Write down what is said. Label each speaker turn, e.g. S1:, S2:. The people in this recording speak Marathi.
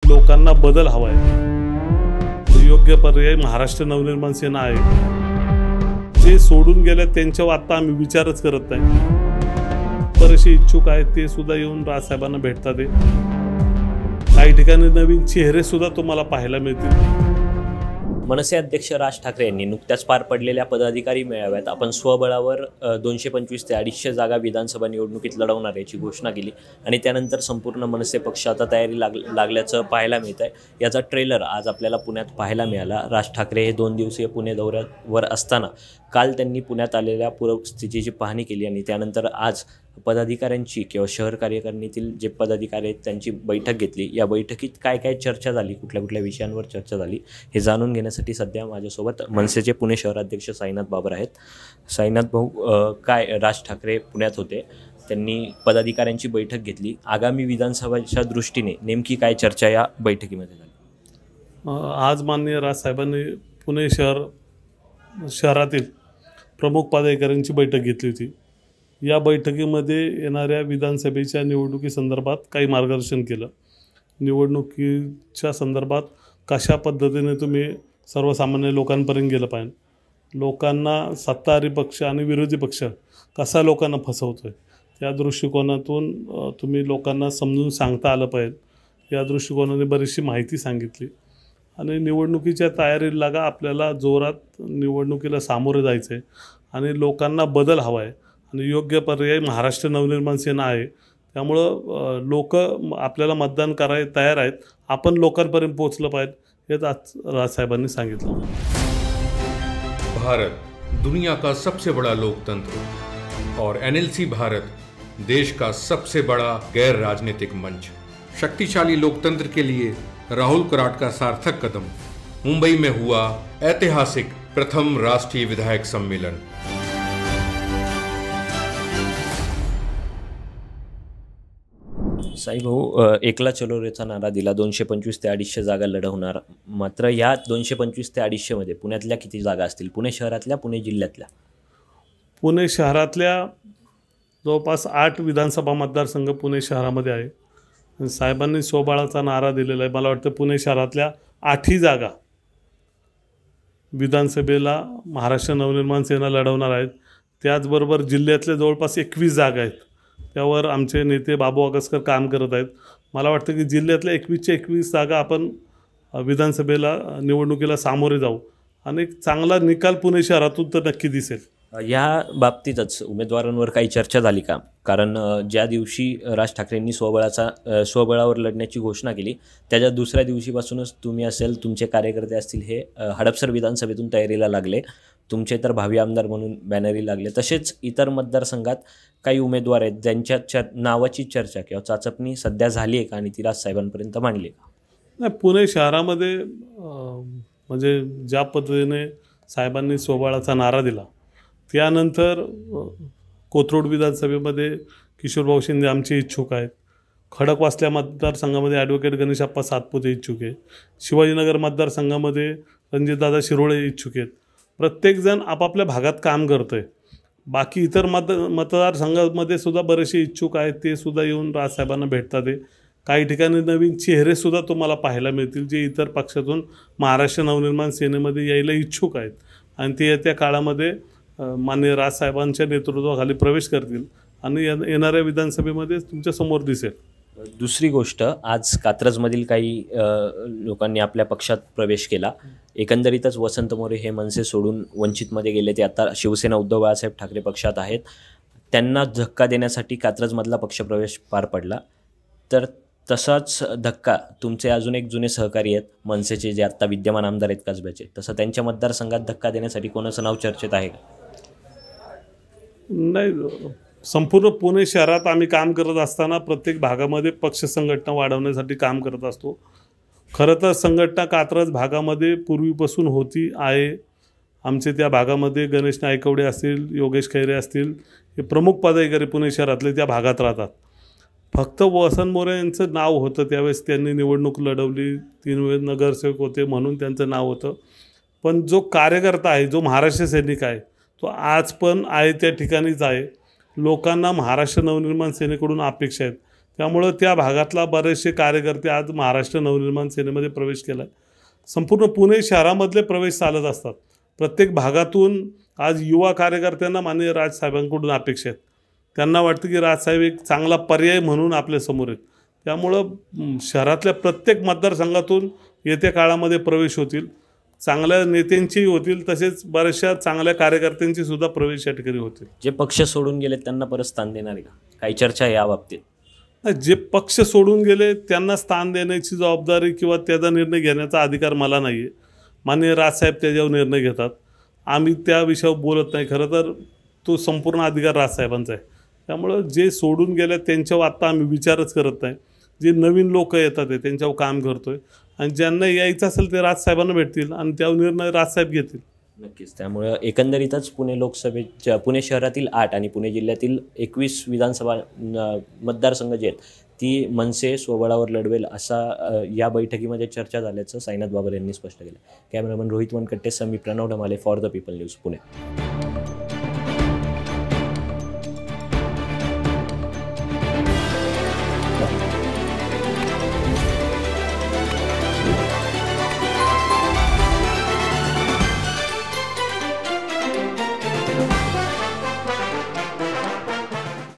S1: लोकांना बदल हवा आहे। योग्य पर्याय महाराष्ट्र नवनिर्माण सेना आहे। जे सोडून गेले त्यांच्यावर आता आम्ही विचारच करत नाही। बरेचसे इच्छुक आहेत ते सुद्धा येऊन राजसाहेबांना भेटतात। काही ठिकाणी नवीन चेहरे सुद्धा तुम्हाला पाहायला मिळतील।
S2: मनसे अध्यक्ष राज ठाकरे यांनी नुकत्याच पार पडलेल्या पदाधिकारी मेळाव्यात आपण स्वबळावर 225 ते 250 जागा विधानसभा निवडणुकीत लढवणार याची घोषणा केली आणि त्यानंतर संपूर्ण मनसे पक्ष आता तयारी लागल्याचं पाहायला मिळत आहे। याचा ट्रेलर आज आपल्याला पुण्यात पाहायला मिळाला। राज ठाकरे हे 2 दिवसीय पुणे दौऱ्यावर असताना काल त्यांनी पुण्यात आलेल्या पूरस्थितीची पाहणी केली आणि त्यानंतर आज पदाधिकाऱ्यांची किंवा शहर कार्यकारिणीतील जे पदाधिकारी आहेत त्यांची बैठक घेतली। या बैठकीत काय काय चर्चा झाली, कुठल्या विषयांवर चर्चा झाली हे जाणून घेण्यासाठी सध्या माझ्यासोबत मनसेचे पुणे शहराध्यक्ष साईनाथ बाबर आहेत। साईनाथ भाऊ, काय राज ठाकरे पुण्यात होते, त्यांनी पदाधिकाऱ्यांची बैठक घेतली, आगामी विधानसभेच्या दृष्टीने नेमकी काय चर्चा या बैठकीमध्ये झाली?
S1: आज माननीय राजसाहेबांनी पुणे शहरातील प्रमुख पदाधिकाऱ्यांची बैठक घेतली होती। या बैठकीमध्ये येणाऱ्या विधानसभेच्या निवडणुकीसंदर्भात काही मार्गदर्शन केलं। निवडणुकीच्या संदर्भात कशा पद्धतीने तुम्ही सर्वसामान्य लोकांपर्यंत गेलं पाहिजे, लोकांना सत्ताधारी पक्ष आणि विरोधी पक्ष कसा लोकांना फसवतोय त्या दृष्टिकोनातून तुम्ही लोकांना समजून सांगता आलं पाहिजे। या दृष्टिकोनाने बरीचशी माहिती सांगितली आणि निवडणुकीच्या तयारीला लागा, आपल्याला जोरात निवडणुकीला सामोरे जायचं आहे आणि लोकांना बदल हवा आहे आणि योग्य पर्याय महाराष्ट्र नवनिर्माण सेना आहे। त्यामुळं लोक आपल्याला मतदान करायला तयार आहेत, आपण लोकांपर्यंत पोहोचलं पाहिजे हेच आज राजसाहेबांनी सांगितलं।
S3: भारत दुनिया का सबसे बड़ा लोकतंत्र और एनएलसी भारत देश का सबसे बड़ा गैर राजनीतिक मंच। शक्तिशाली लोकतंत्र के लिए राहुल कराट का सार्थक कदम। मुंबई में हुआ ऐतिहासिक प्रथम राष्ट्रीय विधायक सम्मेलन।
S2: साई भाऊ, एकला चलो रेचा नारा दिला, 225 ते 250 जागा लढवणार, मात्र या 225 ते 250 मध्ये पुण्यातल्या किती जागा असतील? पुणे शहरातल्या, पुणे जिल्ह्यातल्या?
S1: पुणे शहरातल्या जवळपास 8 विधानसभा मतदारसंघ पुणे शहरामध्ये आहे। साहेबांनी स्वबळाचा नारा दिलेला आहे। मला वाटतं पुणे शहरातल्या 8ही जागा विधानसभेला महाराष्ट्र नवनिर्माण सेना लढवणार आहेत। त्याचबरोबर जिल्ह्यातल्या जवळपास 21 जागा आहेत, त्यावर आमचे नेते बाबू आगसकर काम करत आहेत। मला वाटतं की जिल्ह्यातल्या 21च्या 21 जागा आपण विधानसभेला निवडणुकीला सामोरे जाऊ आणि एक चांगला निकाल पुणे शहरातून तर नक्की दिसेल।
S2: या बाबतीतच उमेदवारांवर काही चर्चा झाली का? कारण ज्या दिवशी राज ठाकरेंनी स्वबळावर लढण्याची घोषणा केली त्याच्या दुसऱ्या दिवशीपासूनच तुम्ही असेल, तुमचे कार्यकर्ते असतील, हे हडपसर विधानसभेतून तयारीला लागले। तुमचे तर भावी आमदार म्हणून बॅनरी लागले। तसेच इतर मतदारसंघात काही उमेदवार आहेत ज्यांच्या नावाची चर्चा किंवा चाचपणी सध्या झाली आहे का आणि ती राजसाहेबांपर्यंत मांडली का?
S1: नाही, पुणे शहरामध्ये म्हणजे ज्या पद्धतीने साहेबांनी स्वबळाचा नारा दिला त्यानंतर कोथरूड विधानसभेमध्ये किशोरभाऊ शिंदे आमचे इच्छुक आहेत। खडकवासल्या मतदारसंघामध्ये ॲडव्होकेट गणेशप्पा सातपुते इच्छुक आहेत। शिवाजीनगर मतदारसंघामध्ये रणजितदादा शिरोळे इच्छुक आहेत। प्रत्येकजण आपापल्या भागात काम करतो आहे। बाकी इतर मतदारसंघामध्ये सुद्धा बरेचसे इच्छुक आहेत ते सुद्धा येऊन राजसाहेबांना भेटतात। काही ठिकाणी नवीन चेहरे सुद्धा तुम्हाला पाहायला मिळतील जे इतर पक्षातून महाराष्ट्र नवनिर्माण सेनेमध्ये यायला इच्छुक आहेत आणि ते येत्या काळामध्ये माननीय राजसाहेबांच्या नेतृत्वाखाली प्रवेश करतील आणि येणाऱ्या विधानसभेमध्ये तुमच्या समोर दिसेल।
S2: दुसरी गोष्ट, आज कात्रजमधील काही लोकांनी आपल्या पक्षात प्रवेश केला। एकंदरीतच वसंत मोरे हे मनसे सोडून वंचितमध्ये गेले, ते आता शिवसेना उद्धव बाळासाहेब ठाकरे पक्षात आहेत। त्यांना धक्का देण्यासाठी कात्रजमधला पक्षप्रवेश पार पडला, तर तसाच धक्का तुमचे अजून एक जुने सहकारी आहेत मनसेचे जे आत्ता विद्यमान आमदार आहेत कसब्याचे, तसं त्यांच्या मतदारसंघात धक्का देण्यासाठी कोणाचं नाव चर्चेत आहे का?
S1: नाही, संपूर्ण पुणे शहरात आम्ही काम करत असताना प्रत्येक भागामध्ये पक्ष संघटना वाढवण्यासाठी काम करत असतो। खरं तर संघटना कात्रज भागामध्ये पूर्वीपासून होती आहे। आमचे त्या भागामध्ये गणेश नायकवडे असतील, योगेश खैरे असतील, हे प्रमुख पदाधिकारी पुणे शहरातले त्या भागात राहतात। फक्त वसंत मोरे यांचं नाव होतं, त्यावेळेस त्यांनी निवडणूक लढवली, 3 वेळेस नगरसेवक होते म्हणून त्यांचं नाव होतं। पण जो कार्यकर्ता आहे, जो महाराष्ट्र सैनिक आहे, तो आज पण आहे त्या ठिकाणीच आहे। लोकांना महाराष्ट्र नवनिर्माण सेनेकडून अपेक्षा आहेत, त्यामुळं त्या भागातला बरेचसे कार्यकर्ते आज महाराष्ट्र नवनिर्माण सेनेमध्ये प्रवेश केला आहे. संपूर्ण पुणे शहरामधले प्रवेश चालत असतात. प्रत्येक भागातून आज युवा कार्यकर्त्यांना माननीय राजसाहेबांकडून अपेक्षा आहेत. त्यांना वाटतं की राजसाहेब एक चांगला पर्याय म्हणून आपल्यासमोर आहेत. त्यामुळं शहरातल्या प्रत्येक मतदारसंघातून येत्या काळामध्ये प्रवेश होतील. चांगल्या नेत्यांचीही होतील, तसेच बऱ्याचशा चांगल्या कार्यकर्त्यांची सुद्धा प्रवेश या ठिकाणी होतील.
S2: जे पक्ष सोडून गेले त्यांना परत स्थान देणार आहे का? काही चर्चा आहे या बाबतीत?
S1: जे पक्ष सोडून गेले त्यांना स्थान देण्याची जबाबदारी किंवा त्याचा निर्णय घेण्याचा अधिकार मला नाही आहे. माननीय राजसाहेब त्याच्यावर निर्णय घेतात. आम्ही त्या विषयावर बोलत नाही. खरं तर तो संपूर्ण अधिकार राजसाहेबांचा आहे. त्यामुळं जे सोडून गेले त्यांच्यावर आत्ता आम्ही विचारच करत नाही. जे नवीन लोक येतात आहे त्यांच्यावर काम करतो आहे आणि ज्यांना यायचं असेल ते राजसाहेबांना भेटतील आणि त्यावर निर्णय राजसाहेब घेतील.
S2: नक्कीच. त्यामुळं एकंदरीतच पुणे लोकसभेच्या पुणे शहरातील 8 आणि पुणे जिल्ह्यातील 21 विधानसभा मतदारसंघ जे आहेत ती मनसे स्वबळावर लढवेल असा या बैठकीमध्ये चर्चा झाल्याचं साईनाथ बाबर यांनी स्पष्ट केलं. कॅमेरामन रोहित वनकट्टे, मी Pranav Dhamale, for the people news, Pune.